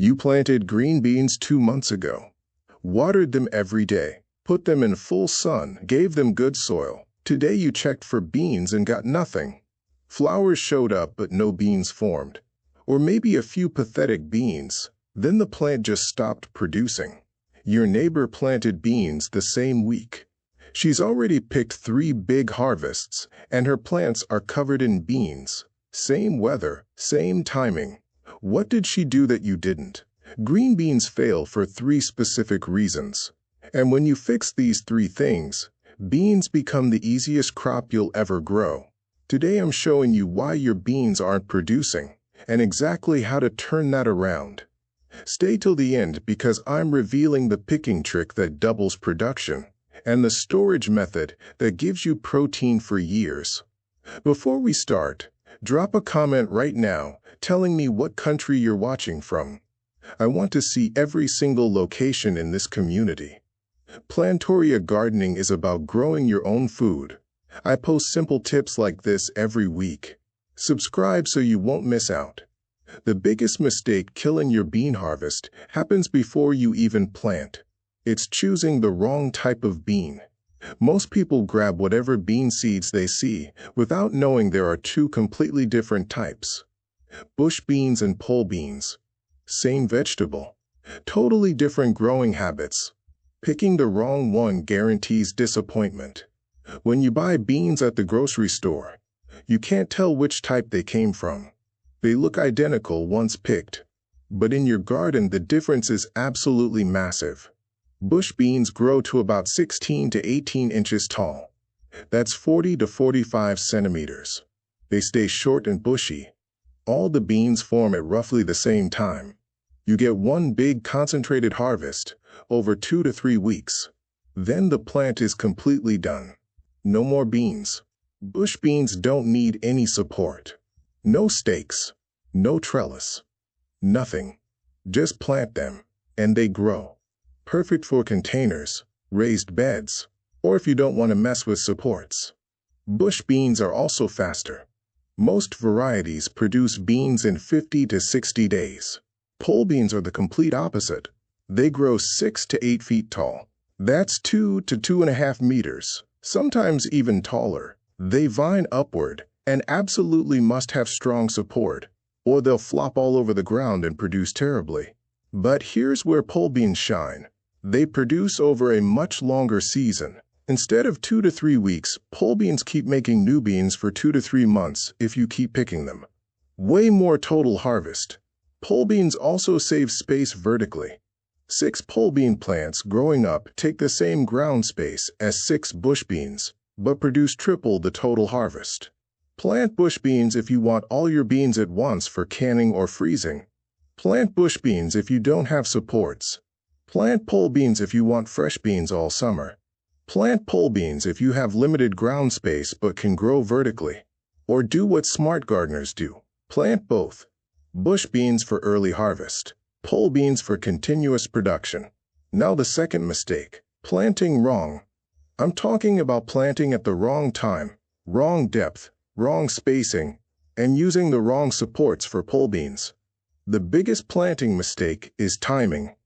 You planted green beans 2 months ago, watered them every day, put them in full sun, gave them good soil. Today you checked for beans and got nothing. Flowers showed up but no beans formed. Or maybe a few pathetic beans. Then the plant just stopped producing. Your neighbor planted beans the same week. She's already picked 3 big harvests, and her plants are covered in beans. Same weather, same timing. What did she do that you didn't? Green beans fail for 3 specific reasons. And when you fix these 3 things, beans become the easiest crop you'll ever grow. Today I'm showing you why your beans aren't producing, and exactly how to turn that around. Stay till the end because I'm revealing the picking trick that doubles production, and the storage method that gives you protein for years. Before we start, drop a comment right now telling me what country you're watching from. I want to see every single location in this community. Plantoria gardening is about growing your own food. I post simple tips like this every week. Subscribe so you won't miss out. The biggest mistake killing your bean harvest happens before you even plant. It's choosing the wrong type of bean. Most people grab whatever bean seeds they see without knowing there are 2 completely different types. Bush beans and pole beans. Same vegetable. Totally different growing habits. Picking the wrong one guarantees disappointment. When you buy beans at the grocery store, you can't tell which type they came from. They look identical once picked. But in your garden, the difference is absolutely massive. Bush beans grow to about 16 to 18 inches tall. That's 40 to 45 centimeters. They stay short and bushy. All the beans form at roughly the same time. You get one big concentrated harvest over 2 to 3 weeks. Then the plant is completely done. No more beans. Bush beans don't need any support. No stakes. No trellis. Nothing. Just plant them, and they grow. Perfect for containers, raised beds, or if you don't want to mess with supports. Bush beans are also faster. Most varieties produce beans in 50 to 60 days. Pole beans are the complete opposite. They grow 6 to 8 feet tall. That's 2 to 2.5 meters, sometimes even taller. They vine upward and absolutely must have strong support, or they'll flop all over the ground and produce terribly. But here's where pole beans shine. They produce over a much longer season. Instead of 2 to 3 weeks, pole beans keep making new beans for 2 to 3 months if you keep picking them. Way more total harvest. Pole beans also save space vertically. 6 pole bean plants growing up take the same ground space as 6 bush beans, but produce triple the total harvest. Plant bush beans if you want all your beans at once for canning or freezing. Plant bush beans if you don't have supports. Plant pole beans if you want fresh beans all summer. Plant pole beans if you have limited ground space but can grow vertically. Or do what smart gardeners do. Plant both. Bush beans for early harvest. Pole beans for continuous production. Now the second mistake. Planting wrong. I'm talking about planting at the wrong time, wrong depth, wrong spacing, and using the wrong supports for pole beans. The biggest planting mistake is timing.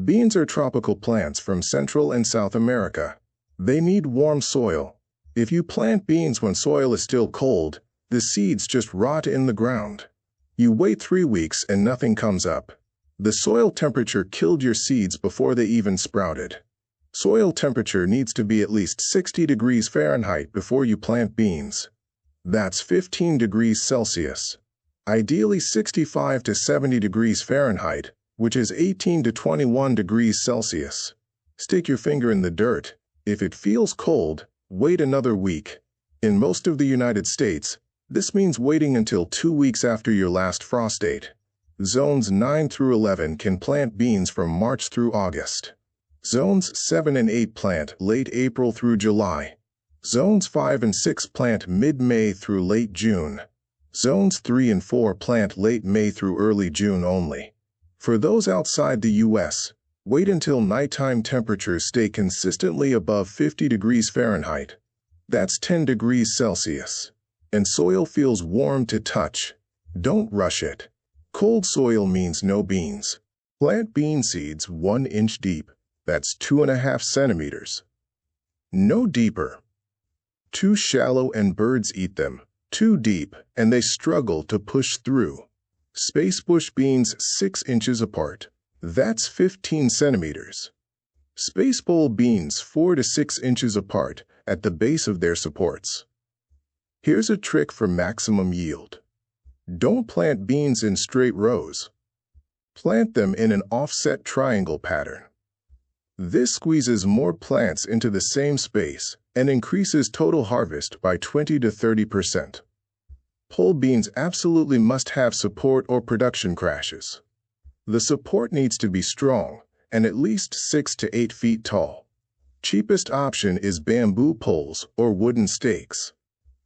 Beans are tropical plants from Central and South America. They need warm soil. If you plant beans when soil is still cold, the seeds just rot in the ground. You wait 3 weeks and nothing comes up. The soil temperature killed your seeds before they even sprouted. Soil temperature needs to be at least 60 degrees Fahrenheit before you plant beans. That's 15 degrees Celsius. Ideally 65 to 70 degrees Fahrenheit, which is 18 to 21 degrees Celsius. Stick your finger in the dirt. If it feels cold, wait another week. In most of the United States, this means waiting until 2 weeks after your last frost date. Zones 9 through 11 can plant beans from March through August. Zones 7 and 8 plant late April through July. Zones 5 and 6 plant mid-May through late June. Zones 3 and 4 plant late May through early June only. For those outside the U.S., wait until nighttime temperatures stay consistently above 50 degrees Fahrenheit. That's 10 degrees Celsius. And soil feels warm to touch. Don't rush it. Cold soil means no beans. Plant bean seeds 1 inch deep. That's 2.5 centimeters. No deeper. Too shallow and birds eat them. Too deep and they struggle to push through. Space bush beans 6 inches apart. That's 15 centimeters. Space bowl beans 4 to 6 inches apart at the base of their supports. Here's a trick for maximum yield. Don't plant beans in straight rows. Plant them in an offset triangle pattern. This squeezes more plants into the same space and increases total harvest by 20 to 30%. Pole beans absolutely must have support or production crashes. The support needs to be strong and at least 6 to 8 feet tall. Cheapest option is bamboo poles or wooden stakes.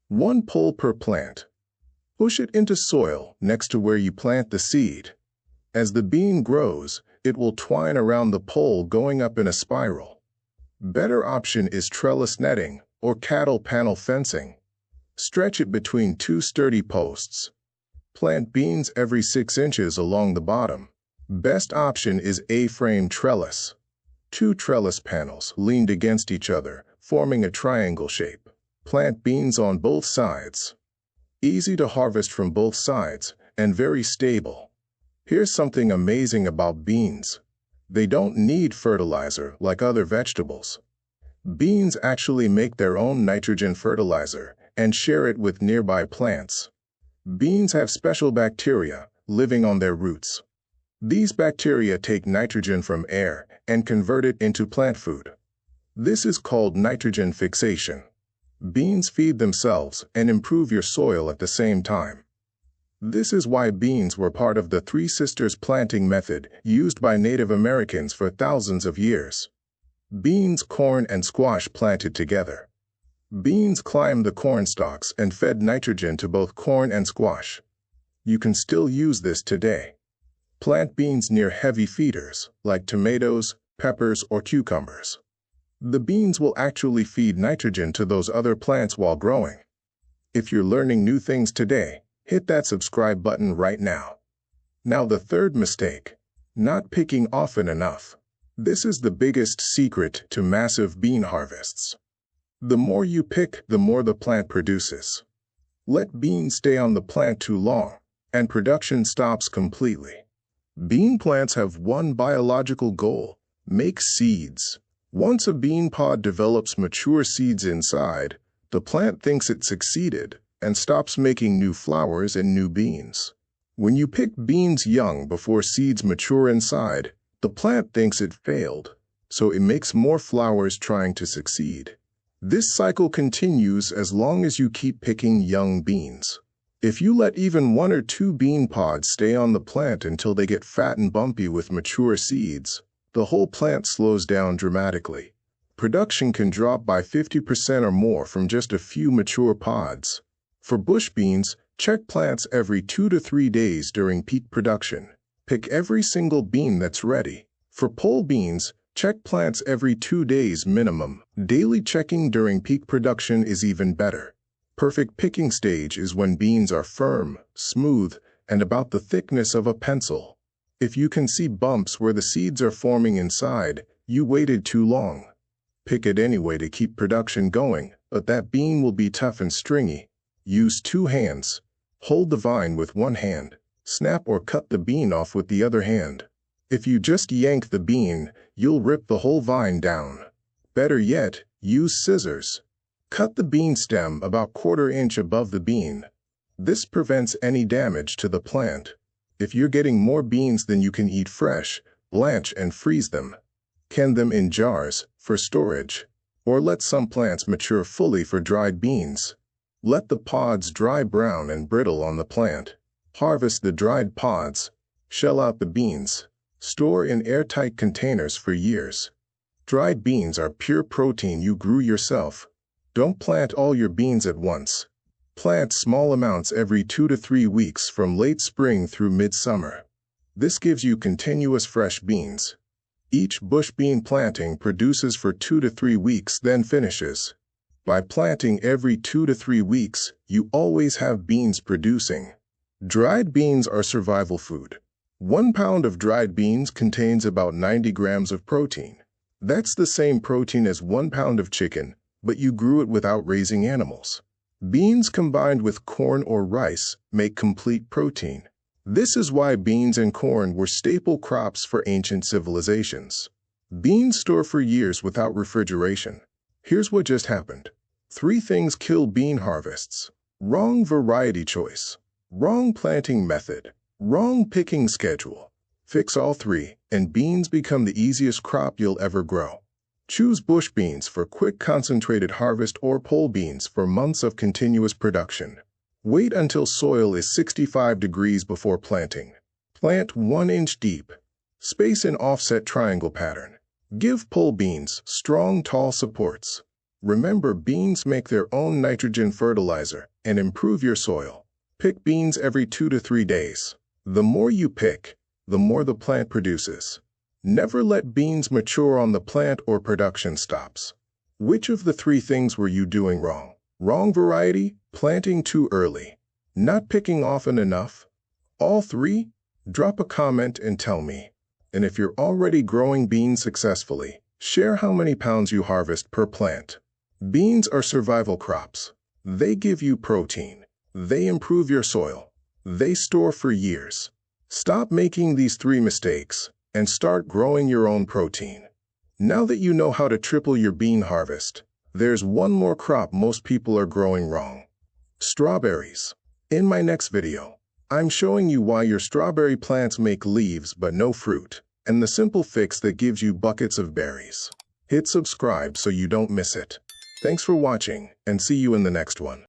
1 pole per plant. Push it into soil next to where you plant the seed. As the bean grows, it will twine around the pole going up in a spiral. Better option is trellis netting or cattle panel fencing. Stretch it between 2 sturdy posts. Plant beans every 6 inches along the bottom. Best option is A-frame trellis. 2 trellis panels leaned against each other, forming a triangle shape. Plant beans on both sides. Easy to harvest from both sides and very stable. Here's something amazing about beans. They don't need fertilizer like other vegetables. Beans actually make their own nitrogen fertilizer and share it with nearby plants. Beans have special bacteria living on their roots. These bacteria take nitrogen from air and convert it into plant food. This is called nitrogen fixation. Beans feed themselves and improve your soil at the same time. This is why beans were part of the Three Sisters planting method used by Native Americans for thousands of years. Beans, corn, and squash planted together. Beans climbed the corn stalks and fed nitrogen to both corn and squash. You can still use this today. Plant beans near heavy feeders like tomatoes, peppers, or cucumbers. The beans will actually feed nitrogen to those other plants while growing. If you're learning new things today, hit that subscribe button right now. Now the third mistake, not picking often enough. This is the biggest secret to massive bean harvests. The more you pick, the more the plant produces. Let beans stay on the plant too long, and production stops completely. Bean plants have one biological goal: make seeds. Once a bean pod develops mature seeds inside, the plant thinks it succeeded and stops making new flowers and new beans. When you pick beans young before seeds mature inside, the plant thinks it failed, so it makes more flowers trying to succeed. This cycle continues as long as you keep picking young beans. If you let even 1 or 2 bean pods stay on the plant until they get fat and bumpy with mature seeds, the whole plant slows down dramatically. Production can drop by 50% or more from just a few mature pods. For bush beans, check plants every 2 to 3 days during peak production. Pick every single bean that's ready. For pole beans, check plants every 2 days minimum. Daily checking during peak production is even better. Perfect picking stage is when beans are firm, smooth, and about the thickness of a pencil. If you can see bumps where the seeds are forming inside, you waited too long. Pick it anyway to keep production going, but that bean will be tough and stringy. Use 2 hands. Hold the vine with 1 hand. Snap or cut the bean off with the other hand. If you just yank the bean, you'll rip the whole vine down. Better yet, use scissors. Cut the bean stem about 1/4 inch above the bean. This prevents any damage to the plant. If you're getting more beans than you can eat fresh, blanch and freeze them. Can them in jars for storage, or let some plants mature fully for dried beans. Let the pods dry brown and brittle on the plant. Harvest the dried pods. Shell out the beans. Store in airtight containers for years. Dried beans are pure protein you grew yourself. Don't plant all your beans at once. Plant small amounts every 2 to 3 weeks from late spring through midsummer. This gives you continuous fresh beans. Each bush bean planting produces for 2 to 3 weeks, then finishes. By planting every 2 to 3 weeks, you always have beans producing. Dried beans are survival food. 1 pound of dried beans contains about 90 grams of protein. That's the same protein as 1 pound of chicken, but you grew it without raising animals. Beans combined with corn or rice make complete protein. This is why beans and corn were staple crops for ancient civilizations. Beans store for years without refrigeration. Here's what just happened. 3 things kill bean harvests: wrong variety choice, wrong planting method, wrong picking schedule. Fix all 3, and beans become the easiest crop you'll ever grow. Choose bush beans for quick concentrated harvest or pole beans for months of continuous production. Wait until soil is 65 degrees before planting. Plant 1 inch deep. Space in offset triangle pattern. Give pole beans strong, tall supports. Remember, beans make their own nitrogen fertilizer and improve your soil. Pick beans every 2 to 3 days. The more you pick, the more the plant produces. Never let beans mature on the plant or production stops. Which of the 3 things were you doing wrong? Wrong variety, planting too early, not picking often enough? All 3? Drop a comment and tell me. And if you're already growing beans successfully, share how many pounds you harvest per plant. Beans are survival crops. They give you protein. They improve your soil. They store for years. Stop making these 3 mistakes and start growing your own protein. Now that you know how to triple your bean harvest, there's one more crop most people are growing wrong: strawberries. In my next video, I'm showing you why your strawberry plants make leaves but no fruit, and the simple fix that gives you buckets of berries. Hit subscribe so you don't miss it. Thanks for watching, and see you in the next one.